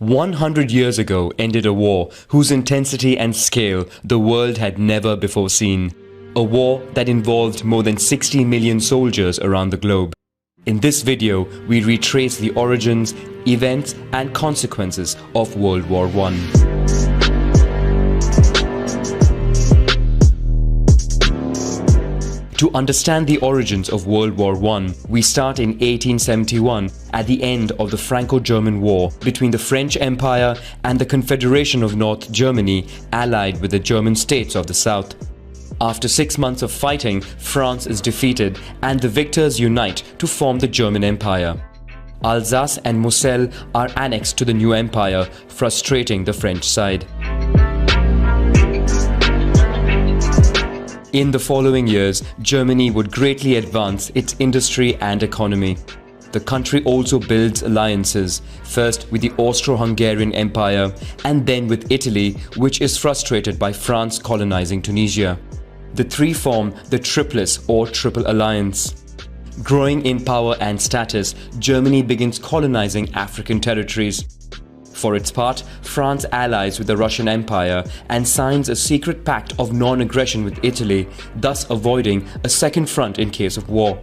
100 years ago ended a war whose intensity and scale the world had never before seen. A war that involved more than 60 million soldiers around the globe. In this video, we retrace the origins, events and consequences of World War I. To understand the origins of World War I, we start in 1871 at the end of the Franco-German War between the French Empire and the Confederation of North Germany, allied with the German states of the south. After 6 months of fighting, France is defeated and the victors unite to form the German Empire. Alsace and Moselle are annexed to the new empire, frustrating the French side. In the following years, Germany would greatly advance its industry and economy. The country also builds alliances, first with the Austro-Hungarian Empire and then with Italy, which is frustrated by France colonizing Tunisia. The three form the Triplice or Triple Alliance. Growing in power and status, Germany begins colonizing African territories. For its part, France allies with the Russian Empire and signs a secret pact of non-aggression with Italy, thus avoiding a second front in case of war.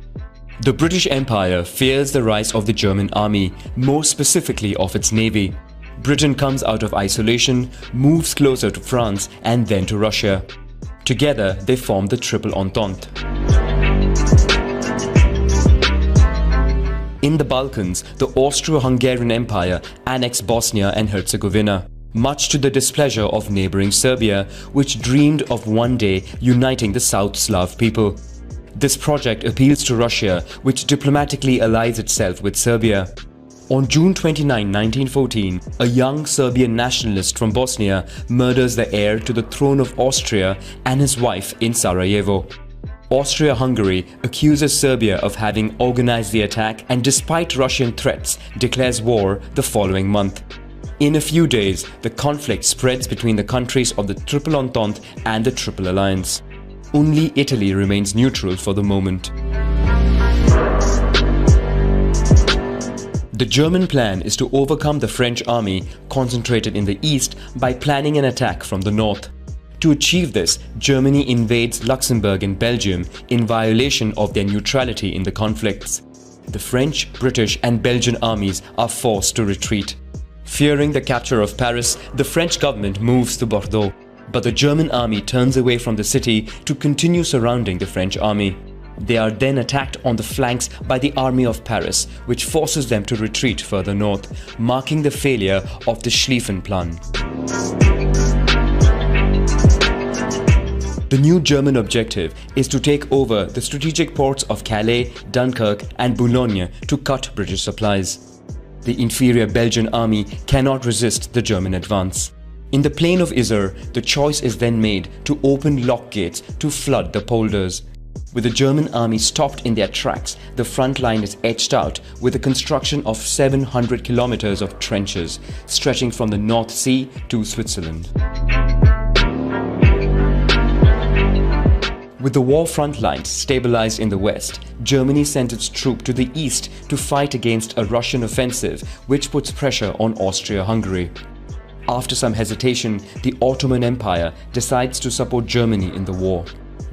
The British Empire fears the rise of the German army, more specifically of its navy. Britain comes out of isolation, moves closer to France and then to Russia. Together, they form the Triple Entente. In the Balkans, the Austro-Hungarian Empire annexed Bosnia and Herzegovina, much to the displeasure of neighboring Serbia, which dreamed of one day uniting the South Slav people. This project appeals to Russia, which diplomatically allies itself with Serbia. On June 29, 1914, a young Serbian nationalist from Bosnia murders the heir to the throne of Austria and his wife in Sarajevo. Austria-Hungary accuses Serbia of having organized the attack and, despite Russian threats, declares war the following month. In a few days, the conflict spreads between the countries of the Triple Entente and the Triple Alliance. Only Italy remains neutral for the moment. The German plan is to overcome the French army concentrated in the east by planning an attack from the north. To achieve this, Germany invades Luxembourg and Belgium in violation of their neutrality in the conflicts. The French, British and Belgian armies are forced to retreat. Fearing the capture of Paris, the French government moves to Bordeaux, but the German army turns away from the city to continue surrounding the French army. They are then attacked on the flanks by the Army of Paris, which forces them to retreat further north, marking the failure of the Schlieffen Plan. The new German objective is to take over the strategic ports of Calais, Dunkirk and Boulogne to cut British supplies. The inferior Belgian army cannot resist the German advance. In the plain of Yser, the choice is then made to open lock gates to flood the polders. With the German army stopped in their tracks, the front line is etched out with the construction of 700 kilometers of trenches, stretching from the North Sea to Switzerland. With the war front lines stabilized in the west, Germany sent its troops to the east to fight against a Russian offensive, which puts pressure on Austria-Hungary. After some hesitation, the Ottoman Empire decides to support Germany in the war.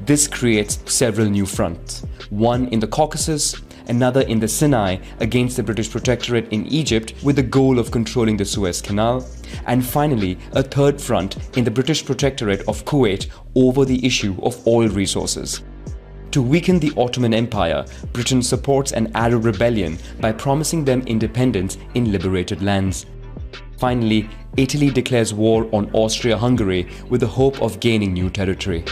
This creates several new fronts, one in the Caucasus, another in the Sinai against the British Protectorate in Egypt with the goal of controlling the Suez Canal, and finally a third front in the British Protectorate of Kuwait over the issue of oil resources. To weaken the Ottoman Empire, Britain supports an Arab rebellion by promising them independence in liberated lands. Finally, Italy declares war on Austria-Hungary with the hope of gaining new territory.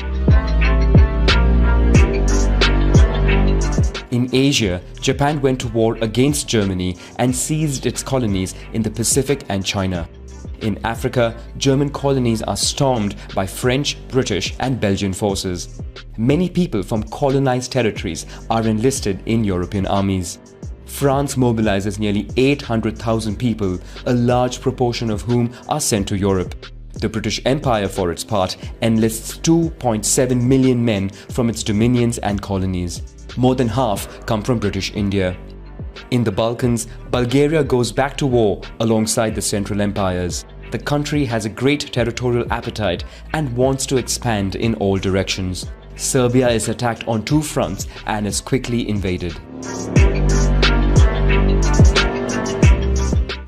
In Asia, Japan went to war against Germany and seized its colonies in the Pacific and China. In Africa, German colonies are stormed by French, British and Belgian forces. Many people from colonized territories are enlisted in European armies. France mobilizes nearly 800,000 people, a large proportion of whom are sent to Europe. The British Empire, for its part, enlists 2.7 million men from its dominions and colonies. More than half come from British India. In the Balkans, Bulgaria goes back to war alongside the Central Empires. The country has a great territorial appetite and wants to expand in all directions. Serbia is attacked on two fronts and is quickly invaded.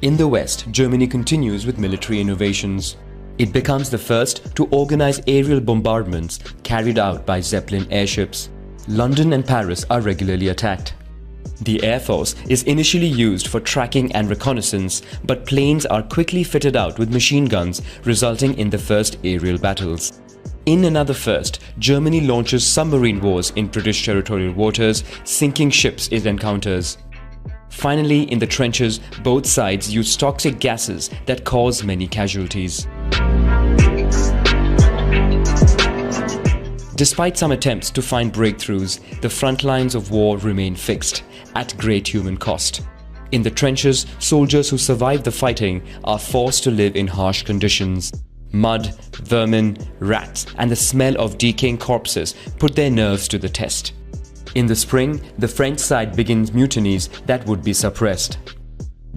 In the West, Germany continues with military innovations. It becomes the first to organize aerial bombardments carried out by Zeppelin airships. London and Paris are regularly attacked. The Air Force is initially used for tracking and reconnaissance, but planes are quickly fitted out with machine guns, resulting in the first aerial battles. In another first, Germany launches submarine wars in British territorial waters, sinking ships it encounters. Finally, in the trenches, both sides use toxic gases that cause many casualties. Despite some attempts to find breakthroughs, the front lines of war remain fixed, at great human cost. In the trenches, soldiers who survive the fighting are forced to live in harsh conditions. Mud, vermin, rats, and the smell of decaying corpses put their nerves to the test. In the spring, the French side begins mutinies that would be suppressed.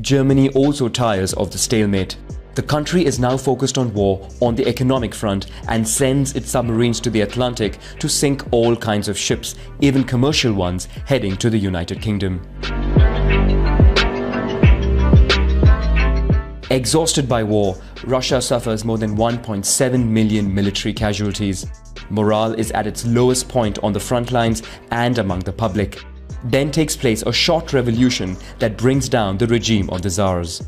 Germany also tires of the stalemate. The country is now focused on war on the economic front and sends its submarines to the Atlantic to sink all kinds of ships, even commercial ones, heading to the United Kingdom. Exhausted by war, Russia suffers more than 1.7 million military casualties. Morale is at its lowest point on the front lines and among the public. Then takes place a short revolution that brings down the regime of the Tsars.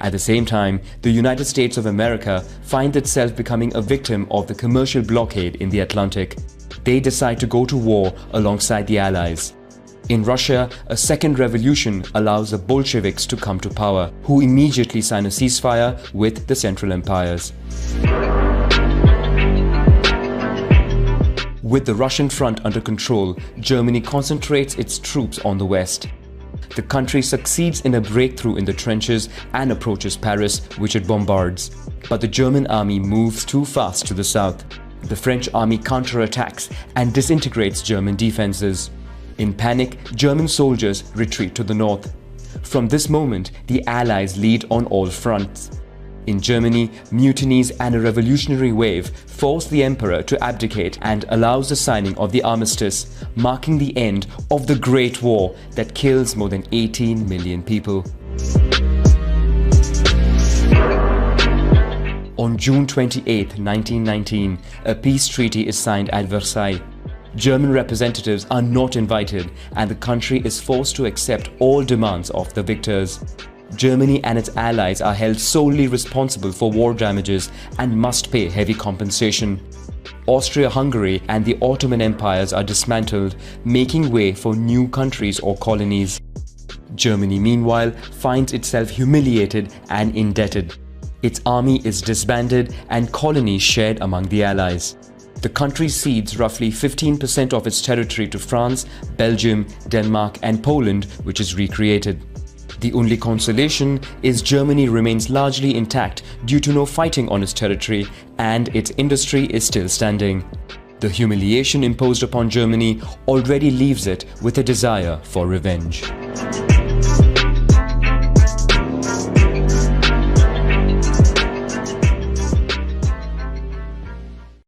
At the same time, the United States of America finds itself becoming a victim of the commercial blockade in the Atlantic. They decide to go to war alongside the Allies. In Russia, a second revolution allows the Bolsheviks to come to power, who immediately sign a ceasefire with the Central Empires. With the Russian front under control, Germany concentrates its troops on the west. The country succeeds in a breakthrough in the trenches and approaches Paris, which it bombards. But the German army moves too fast to the south. The French army counterattacks and disintegrates German defenses. In panic, German soldiers retreat to the north. From this moment, the Allies lead on all fronts. In Germany, mutinies and a revolutionary wave force the emperor to abdicate and allows the signing of the armistice, marking the end of the Great War that kills more than 18 million people. On June 28, 1919, a peace treaty is signed at Versailles. German representatives are not invited, and the country is forced to accept all demands of the victors. Germany and its allies are held solely responsible for war damages and must pay heavy compensation. Austria-Hungary and the Ottoman empires are dismantled, making way for new countries or colonies. Germany, meanwhile, finds itself humiliated and indebted. Its army is disbanded and colonies shared among the allies. The country cedes roughly 15% of its territory to France, Belgium, Denmark, and Poland, which is recreated. The only consolation is Germany remains largely intact due to no fighting on its territory, and its industry is still standing. The humiliation imposed upon Germany already leaves it with a desire for revenge.